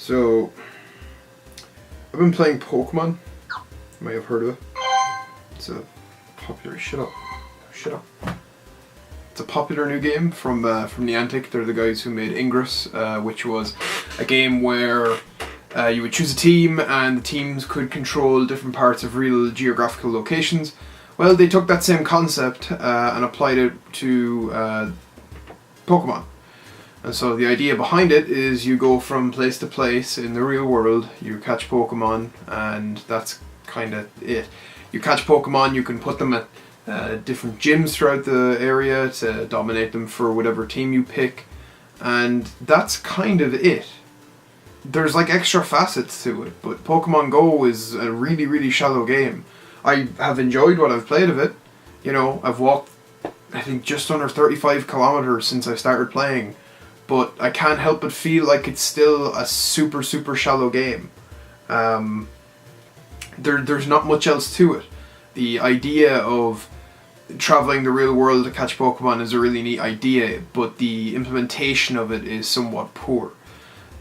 So, I've been playing Pokemon. You may have heard of it. It's a popular. Shut up. It's a popular new game from Niantic. They're the guys who made Ingress, which was a game where you would choose a team, and the teams could control different parts of real geographical locations. Well, they took that same concept and applied it to Pokemon. And so the idea behind it is you go from place to place in the real world, you catch Pokemon, and that's kind of it. You catch Pokemon, you can put them at different gyms throughout the area to dominate them for whatever team you pick, and that's kind of it. There's like extra facets to it, but Pokemon Go is a really, really shallow game. I have enjoyed what I've played of it. You know, I've walked, I think, just under 35 kilometers since I started playing, but I can't help but feel like it's still a super, super shallow game. There's not much else to it. The idea of traveling the real world to catch Pokemon is a really neat idea, but the implementation of it is somewhat poor.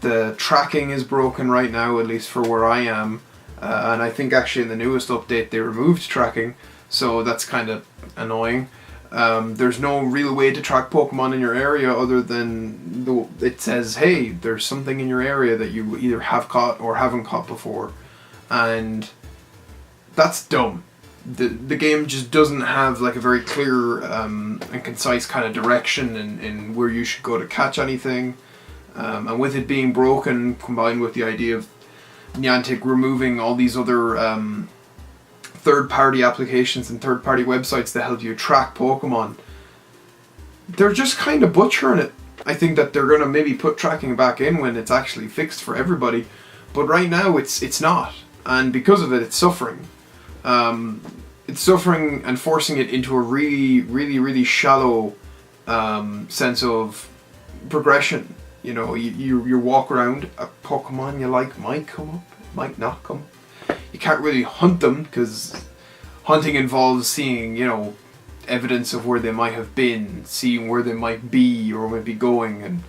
The tracking is broken right now, at least for where I am, and I think actually in the newest update they removed tracking, so that's kind of annoying. There's no real way to track Pokemon in your area other than it says, hey, there's something in your area that you either have caught or haven't caught before, and that's dumb. The game just doesn't have like a very clear and concise kind of direction in where you should go to catch anything. And with it being broken, combined with the idea of Niantic removing all these other third-party applications and third-party websites that help you track Pokemon, they're just kind of butchering it. I think that they're going to maybe put tracking back in when it's actually fixed for everybody, but right now it's not, and because of it, it's suffering. It's suffering and forcing it into a really, really, really shallow sense of progression. You know, you walk around, a Pokemon you like might come up, might not come up. You can't really hunt them because hunting involves seeing, you know, evidence of where they might have been, seeing where they might be or might be going, and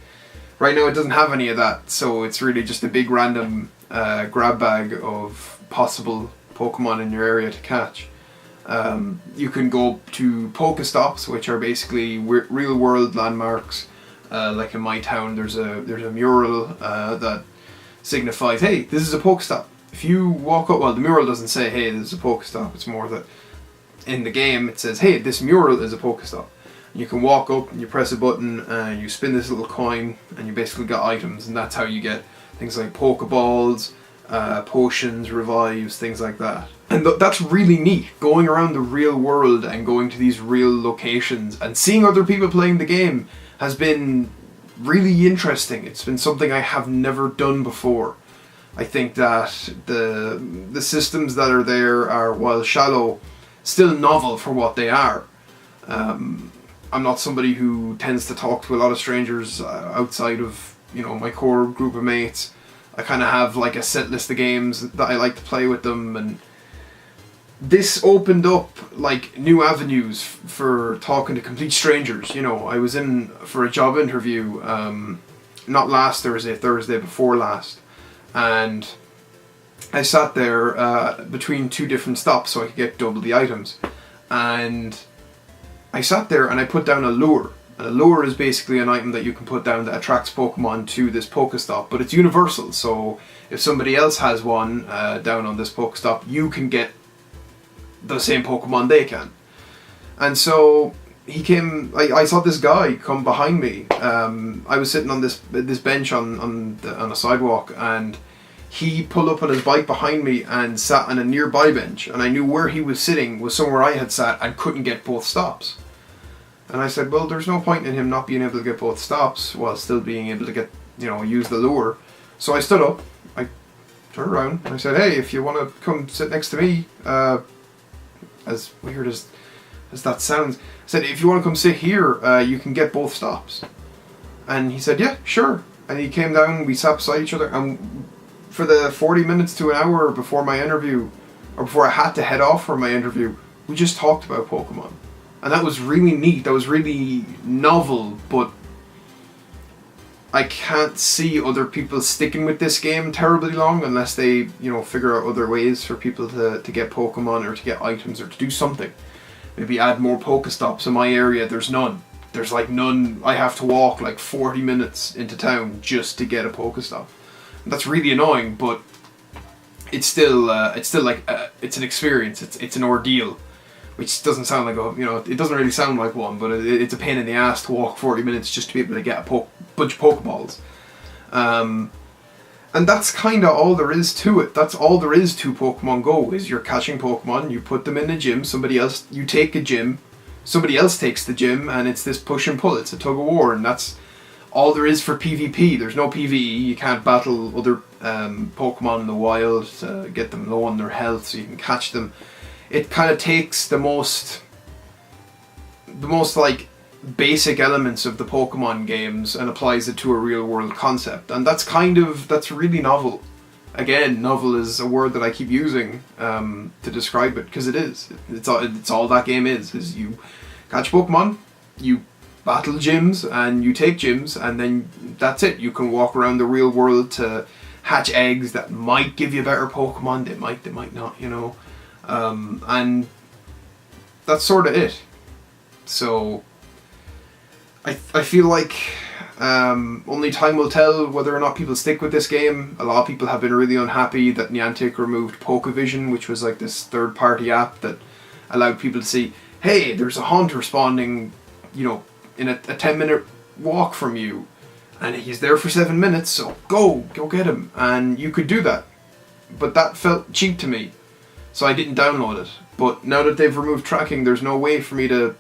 right now it doesn't have any of that, so it's really just a big random grab bag of possible Pokemon in your area to catch. You can go to Pokestops, which are basically real world landmarks. Like in my town, there's a mural that signifies, hey, this is a Pokestop. If you walk up, well, the mural doesn't say, hey, this is a Pokestop. It's more that in the game it says, hey, this mural is a Pokestop. You can walk up and you press a button and you spin this little coin and you basically got items, and that's how you get things like Pokeballs, potions, revives, things like that. And that's really neat, going around the real world and going to these real locations and seeing other people playing the game has been really interesting. It's been something I have never done before. I think that the systems that are there are, while shallow, still novel for what they are. I'm not somebody who tends to talk to a lot of strangers outside of, you know, my core group of mates. I kind of have like a set list of games that I like to play with them, and this opened up like new avenues for talking to complete strangers. You know, I was in for a job interview not last Thursday before last, and I sat there between two different stops so I could get double the items, and I sat there and I put down a lure. And a lure is basically an item that you can put down that attracts Pokemon to this Pokestop, but it's universal, so if somebody else has one down on this Pokestop, you can get the same Pokemon they can. And so he came, I saw this guy come behind me. I was sitting on this bench on a sidewalk, and he pulled up on his bike behind me and sat on a nearby bench, and I knew where he was sitting was somewhere I had sat and couldn't get both stops. And I said, well, there's no point in him not being able to get both stops while still being able to get, you know, use the lure. So I stood up, I turned around, and I said, hey, if you want to come sit next to me, as weird as that sounds, I said, if you want to come sit here, you can get both stops. And he said, yeah, sure. And he came down, we sat beside each other, and for the 40 minutes to an hour before my interview, or before I had to head off for my interview, we just talked about Pokemon. And that was really neat, that was really novel, but I can't see other people sticking with this game terribly long unless they, figure out other ways for people to get Pokemon or to get items or to do something. Maybe add more Pokestops. In my area, there's none. There's like none. I have to walk like 40 minutes into town just to get a Pokestop. And that's really annoying, but it's still like it's an experience. It's an ordeal, which doesn't sound like it doesn't really sound like one, but it's a pain in the ass to walk 40 minutes just to be able to get a bunch of Pokeballs. And that's kind of all there is to it. That's all there is to Pokemon Go, is you're catching Pokemon, you put them in a gym, you take a gym, somebody else takes the gym, and it's this push and pull, it's a tug of war, and that's all there is for PvP. There's no PvE, you can't battle other Pokemon in the wild to get them low on their health so you can catch them. It kind of takes the most like basic elements of the Pokemon games and applies it to a real world concept, and that's really novel. Again, novel is a word that I keep using to describe it, because it's all that game is you catch Pokemon, you battle gyms, and you take gyms, and then that's it. You can walk around the real world to hatch eggs that might give you better Pokemon, they might not, and that's sort of it. So I feel like only time will tell whether or not people stick with this game. A lot of people have been really unhappy that Niantic removed Pokevision, which was like this third-party app that allowed people to see, hey, there's a hunt responding, in a 10-minute walk from you, and he's there for 7 minutes, so go get him. And you could do that. But that felt cheap to me, so I didn't download it. But now that they've removed tracking, there's no way for me to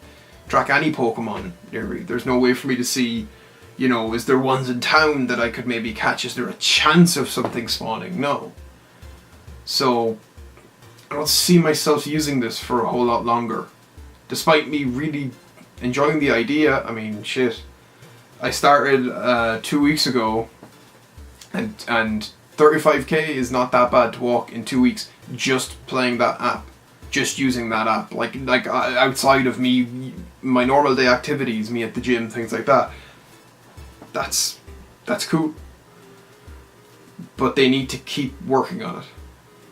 track any Pokemon near me. There's no way for me to see, is there ones in town that I could maybe catch? Is there a chance of something spawning? No. So I don't see myself using this for a whole lot longer. Despite me really enjoying the idea. I mean, shit. I started 2 weeks ago, and 35k is not that bad to walk in 2 weeks just playing that app. Just using that app, like outside of me, my normal day activities, me at the gym, things like that. That's cool. But they need to keep working on it.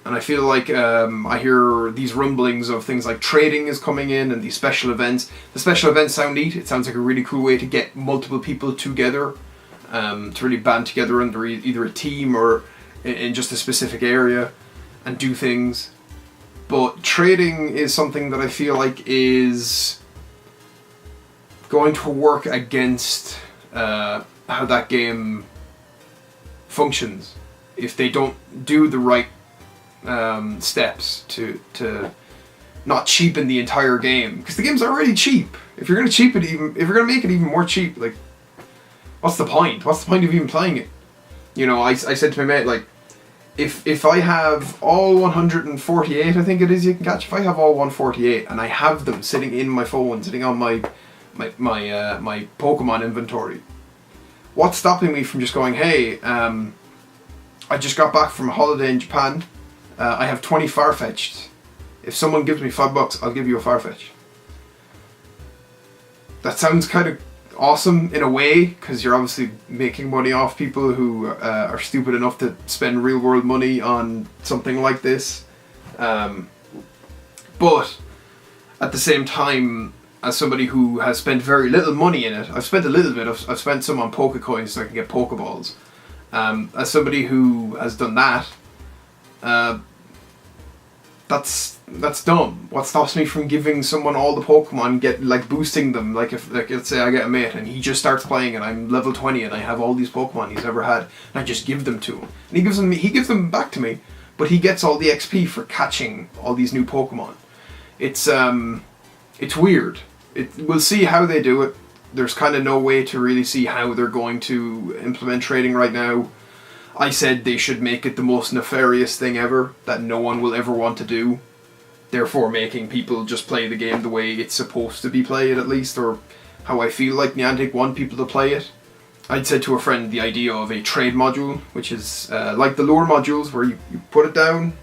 And I feel like I hear these rumblings of things like trading is coming in and these special events. The special events sound neat. It sounds like a really cool way to get multiple people together, to really band together under either a team or in just a specific area and do things. But trading is something that I feel like is going to work against how that game functions if they don't do the right steps to not cheapen the entire game, because the game's already cheap. If you're gonna make it even more cheap, like, what's the point? What's the point of even playing it? I said to my mate, like, if I have all 148, I think it is you can catch. If I have all 148 and I have them sitting in my phone, sitting on my Pokemon inventory, what's stopping me from just going, hey, I just got back from a holiday in Japan. I have 20 Farfetch'd. If someone gives me $5, I'll give you a Farfetch. That sounds kind of awesome in a way, because you're obviously making money off people who are stupid enough to spend real world money on something like this. But at the same time, as somebody who has spent very little money in it, I've spent a little bit. I've spent some on Pokecoins so I can get Pokeballs. As somebody who has done that, that's dumb. What stops me from giving someone all the Pokemon, boosting them? Like, if, let's say I get a mate and he just starts playing and I'm level 20 and I have all these Pokemon he's ever had, and I just give them to him, and he gives them back to me, but he gets all the XP for catching all these new Pokemon. It's weird. We'll see how they do it. There's kind of no way to really see how they're going to implement trading right now. I said they should make it the most nefarious thing ever that no one will ever want to do, therefore making people just play the game the way it's supposed to be played, at least, or how I feel like Niantic want people to play it. I'd said to a friend the idea of a trade module, which is like the lure modules where you put it down,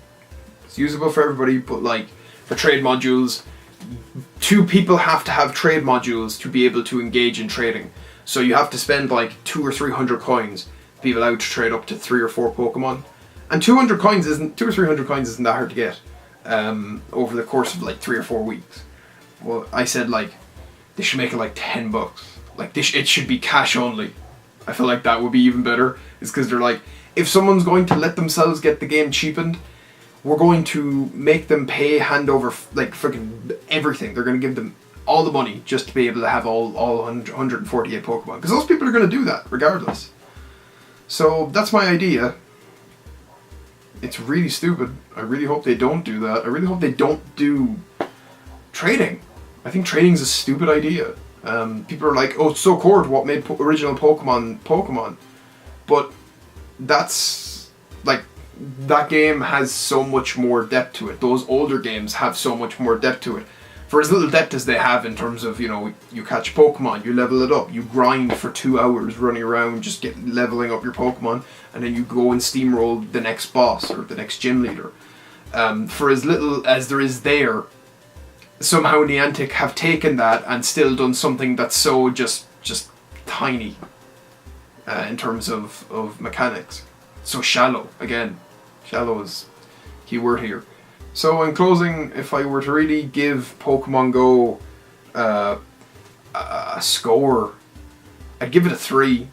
it's usable for everybody, but like for trade modules, two people have to have trade modules to be able to engage in trading. So you have to spend like 200 or 300 coins to be allowed to trade up to 3 or 4 Pokemon. And 2 or 300 coins isn't that hard to get over the course of like 3 or 4 weeks. Well, I said like they should make it like $10. Like it should be cash only. I feel like that would be even better. It's because they're like, if someone's going to let themselves get the game cheapened, we're going to make them pay hand over like freaking everything. They're going to give them all the money just to be able to have all 148 Pokemon. Because those people are going to do that regardless. So that's my idea. It's really stupid. I really hope they don't do that. I really hope they don't do trading. I think trading's a stupid idea. People are like, oh, it's so core to what made original Pokemon. But that's, like, that game has so much more depth to it. Those older games have so much more depth to it. For as little depth as they have in terms of, you know, you catch Pokemon, you level it up, you grind for 2 hours running around, just leveling up your Pokemon, and then you go and steamroll the next boss or the next gym leader. For as little as there is there, somehow Niantic have taken that and still done something that's so just tiny in terms of mechanics. So shallow, again. Shallow is keyword here. So in closing, if I were to really give Pokemon Go a score, I'd give it a 3,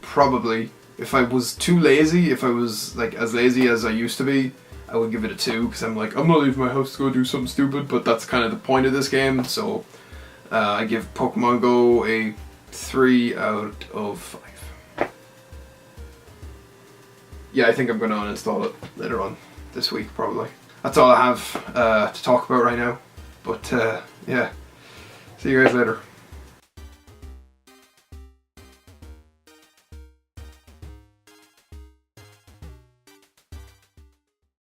probably. If I was too lazy, if I was like as lazy as I used to be, I would give it a 2, because I'm like, I'm not leaving my house to go do something stupid, but that's kind of the point of this game, so I give Pokemon Go a 3 out of 5. Yeah, I think I'm going to uninstall it later on this week, probably. That's all I have to talk about right now, but yeah, see you guys later.